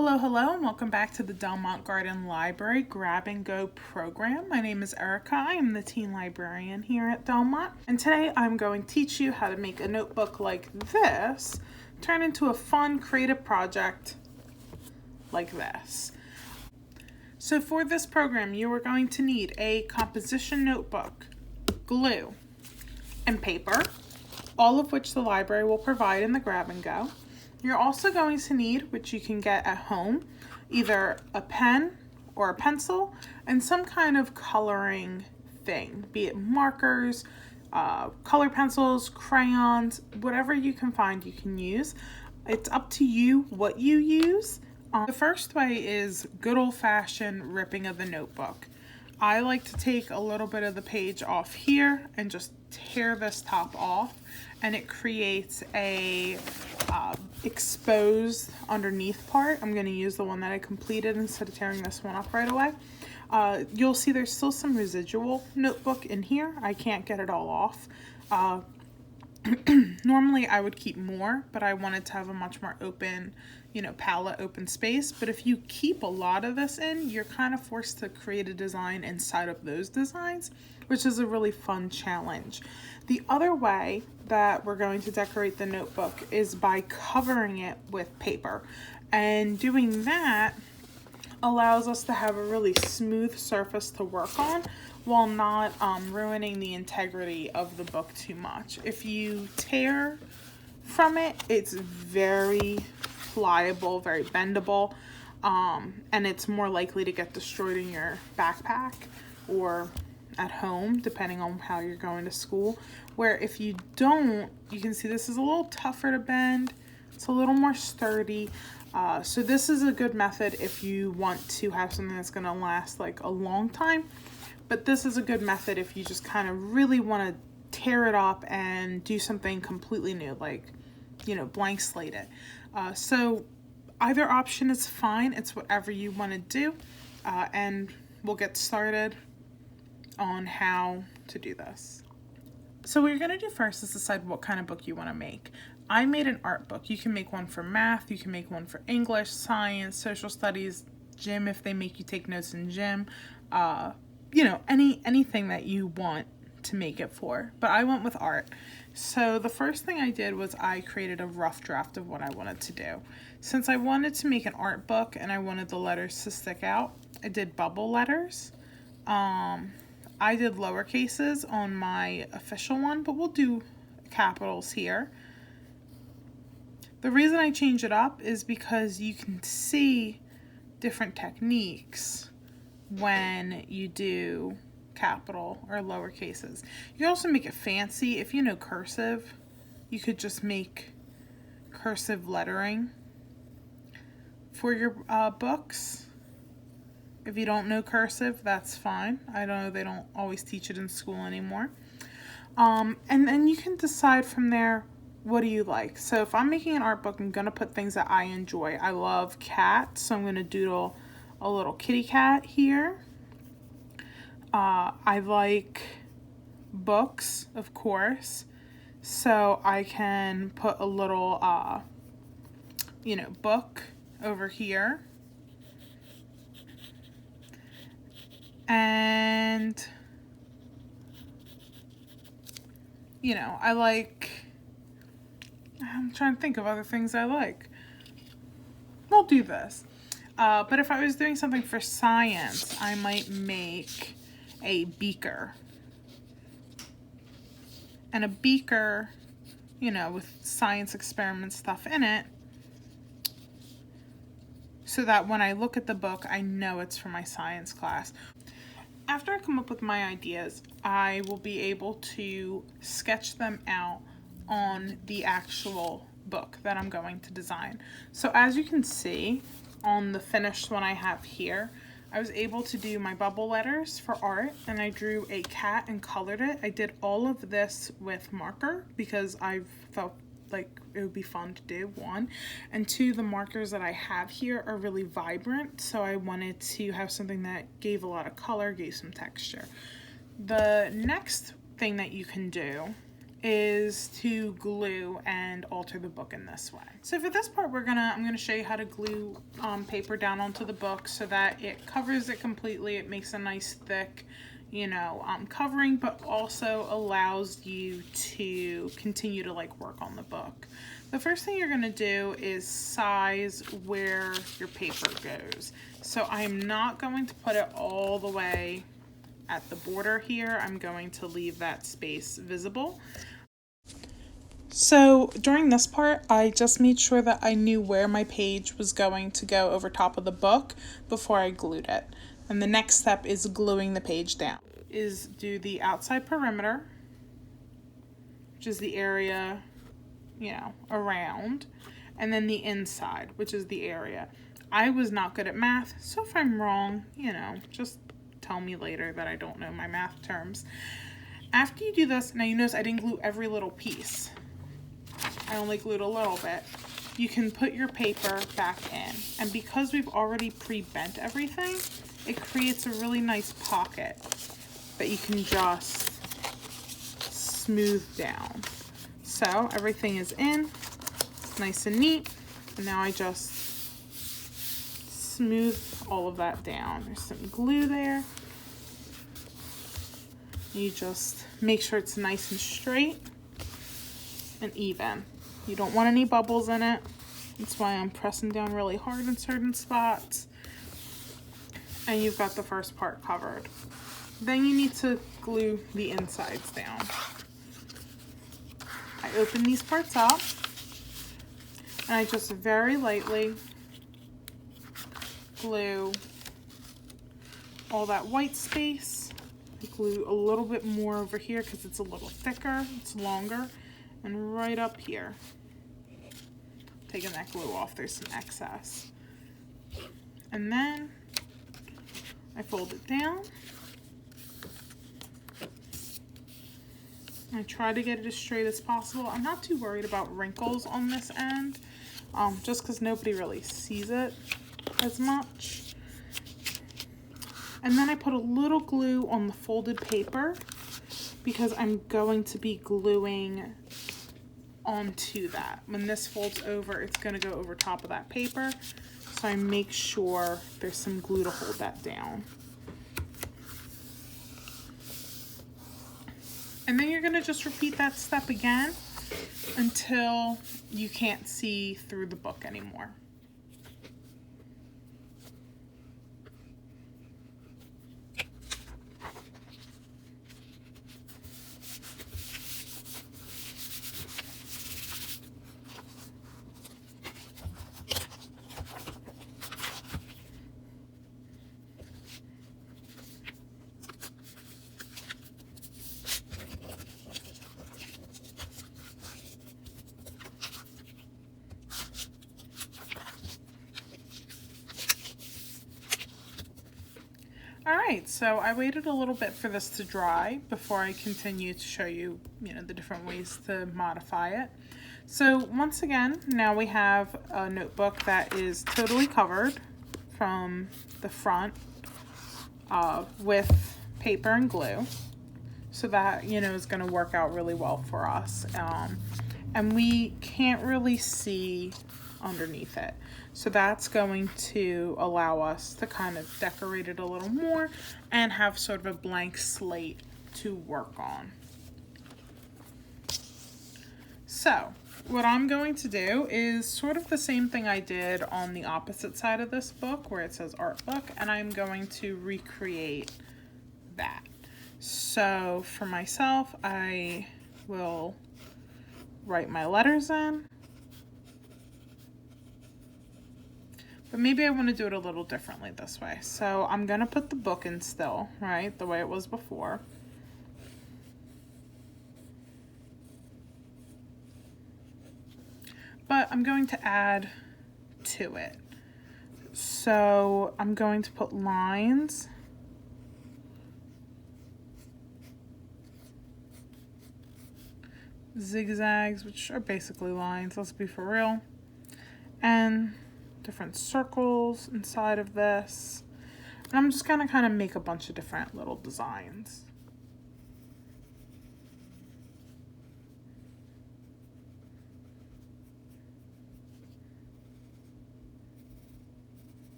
Hello, and welcome back to the Delmont Garden Library Grab and Go program. My name is Erica. I am the teen librarian here at Delmont, and today I'm going to teach you how to make a notebook like this turn into a fun, creative project like this. So for this program, you are going to need a composition notebook, glue, and paper, all of which the library will provide in the Grab and Go. You're also going to need, which you can get at home, either a pen or a pencil and some kind of coloring thing, be it markers, color pencils, crayons, whatever you can find you can use. It's up to you what you use. The first way is good old-fashioned ripping of the notebook. I like to take a little bit of the page off here and just tear this top off, and it creates a exposed underneath part. I'm going to use the one that I completed instead of tearing this one up right away. You'll see there's still some residual notebook in here. I can't get it all off. Normally I would keep more, but I wanted to have a much more open, palette, open space. But if you keep a lot of this in, you're kind of forced to create a design inside of those designs, which is a really fun challenge. The other way that we're going to decorate the notebook is by covering it with paper. And doing that allows us to have a really smooth surface to work on while not ruining the integrity of the book too much. If you tear from it, it's very pliable, very bendable, and it's more likely to get destroyed in your backpack or at home, depending on how you're going to school. Where if you don't, you can see this is a little tougher to bend. It's a little more sturdy. So this is a good method if you want to have something that's going to last like a long time. But this is a good method if you just kind of really want to tear it up and do something completely new, like, blank slate it. So either option is fine. It's whatever you want to do. And we'll get started on how to do this. So what you're going to do first is decide what kind of book you want to make. I made an art book. You can make one for math, you can make one for English, science, social studies, gym if they make you take notes in gym, anything that you want to make it for. But I went with art. So the first thing I did was I created a rough draft of what I wanted to do. Since I wanted to make an art book and I wanted the letters to stick out, I did bubble letters. I did lower cases on my official one, but we'll do capitals here. The reason I change it up is because you can see different techniques when you do capital or lower cases. You can also make it fancy. If you know cursive, you could just make cursive lettering for your books. If you don't know cursive, that's fine. I know they don't always teach it in school anymore. And then you can decide from there, what do you like? So if I'm making an art book, I'm going to put things that I enjoy. I love cats, so I'm going to doodle a little kitty cat here. I like books, of course, so I can put a little, book over here. And, I'm trying to think of other things I like. We'll do this. But if I was doing something for science, I might make a beaker. And a beaker, with science experiment stuff in it, so that when I look at the book, I know it's for my science class. After I come up with my ideas, I will be able to sketch them out on the actual book that I'm going to design. So as you can see on the finished one I have here, I was able to do my bubble letters for art, and I drew a cat and colored it. I did all of this with marker because I felt like it would be fun to do, one. And two, the markers that I have here are really vibrant, so I wanted to have something that gave a lot of color, gave some texture. The next thing that you can do is to glue and alter the book in this way. So for this part, I'm gonna show you how to glue paper down onto the book so that it covers it completely. It makes a nice thick, covering, but also allows you to continue to work on the book. The first thing you're gonna do is size where your paper goes. So I'm not going to put it all the way at the border here. I'm going to leave that space visible. So during this part, I just made sure that I knew where my page was going to go over top of the book before I glued it. And the next step is gluing the page down. Is do the outside perimeter, which is the area, around, and then the inside, which is the area. I was not good at math, so if I'm wrong, just tell me later that I don't know my math terms. After you do this, now you notice I didn't glue every little piece. I only glued a little bit. You can put your paper back in. And because we've already pre-bent everything, it creates a really nice pocket that you can just smooth down. So everything is in, nice and neat. And now I just smooth all of that down. There's some glue there. You just make sure it's nice and straight and even. You don't want any bubbles in it. That's why I'm pressing down really hard in certain spots. And you've got the first part covered. Then you need to glue the insides down. I open these parts up and I just very lightly glue all that white space. I glue a little bit more over here because it's a little thicker, it's longer, and right up here. Taking that glue off, there's some excess. And then I fold it down. I try to get it as straight as possible. I'm not too worried about wrinkles on this end, just because nobody really sees it as much. And then I put a little glue on the folded paper because I'm going to be gluing onto that. When this folds over, it's going to go over top of that paper. So I make sure there's some glue to hold that down. And then you're going to just repeat that step again until you can't see through the book anymore. Alright, so I waited a little bit for this to dry before I continue to show you, the different ways to modify it. So once again, now we have a notebook that is totally covered from the front with paper and glue. So that, is going to work out really well for us. And we can't really see underneath it. So that's going to allow us to kind of decorate it a little more and have sort of a blank slate to work on. So what I'm going to do is sort of the same thing I did on the opposite side of this book where it says art book, and I'm going to recreate that. So for myself, I will write my letters in. But maybe I want to do it a little differently this way. So I'm going to put the book in still, right? The way it was before. But I'm going to add to it. So I'm going to put lines. Zigzags, which are basically lines, let's be for real. And different circles inside of this. And I'm just gonna kind of make a bunch of different little designs.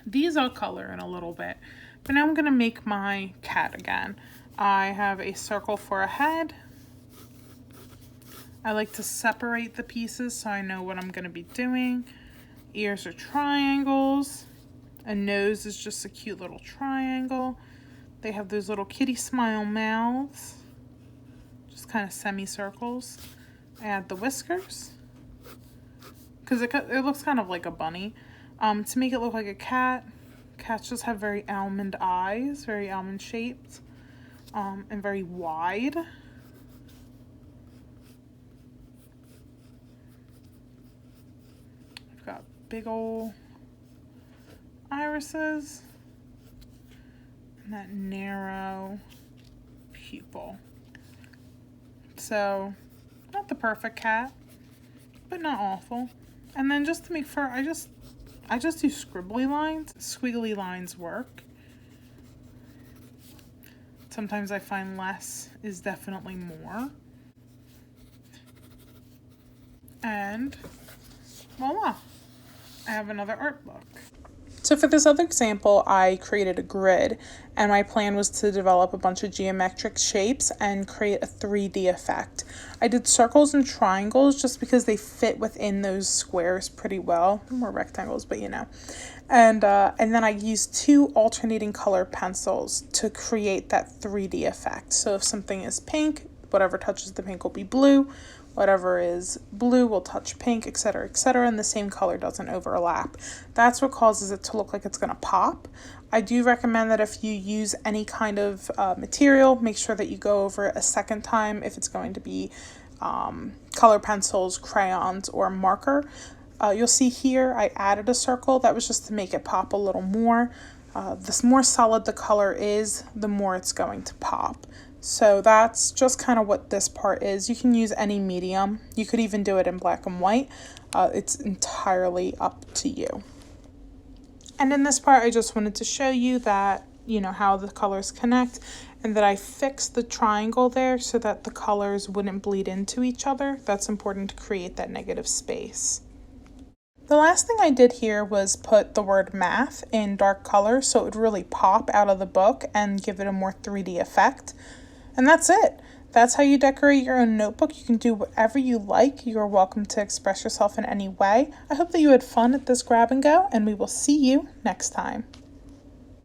These I'll color in a little bit, but now I'm gonna make my cat again. I have a circle for a head. I like to separate the pieces so I know what I'm gonna be doing. Ears are triangles. A nose is just a cute little triangle. They have those little kitty smile mouths, just kind of semicircles. Add the whiskers, because it looks kind of like a bunny. To make it look like a cat, cats just have very almond eyes, very almond shaped, and very wide. I've got big old irises and that narrow pupil. So not the perfect cat, but not awful. And then just to make fur, I just do scribbly lines. Squiggly lines work. Sometimes I find less is definitely more. And voila, I have another art book. So for this other example, I created a grid, and my plan was to develop a bunch of geometric shapes and create a 3D effect. I did circles and triangles just because they fit within those squares pretty well. More rectangles, but you know. And then I used 2 alternating color pencils to create that 3D effect. So if something is pink, whatever touches the pink will be blue. Whatever is blue will touch pink, etc., etc., and the same color doesn't overlap. That's what causes it to look like it's going to pop. I do recommend that if you use any kind of material, make sure that you go over it a second time if it's going to be color pencils, crayons, or marker. You'll see here I added a circle. That was just to make it pop a little more. The more solid the color is, the more it's going to pop. So that's just kind of what this part is. You can use any medium. You could even do it in black and white. It's entirely up to you. And in this part, I just wanted to show you that, you know, how the colors connect, and that I fixed the triangle there so that the colors wouldn't bleed into each other. That's important to create that negative space. The last thing I did here was put the word math in dark color so it would really pop out of the book and give it a more 3D effect. And that's it. That's how you decorate your own notebook. You can do whatever you like. You are welcome to express yourself in any way. I hope that you had fun at this grab and go, and we will see you next time.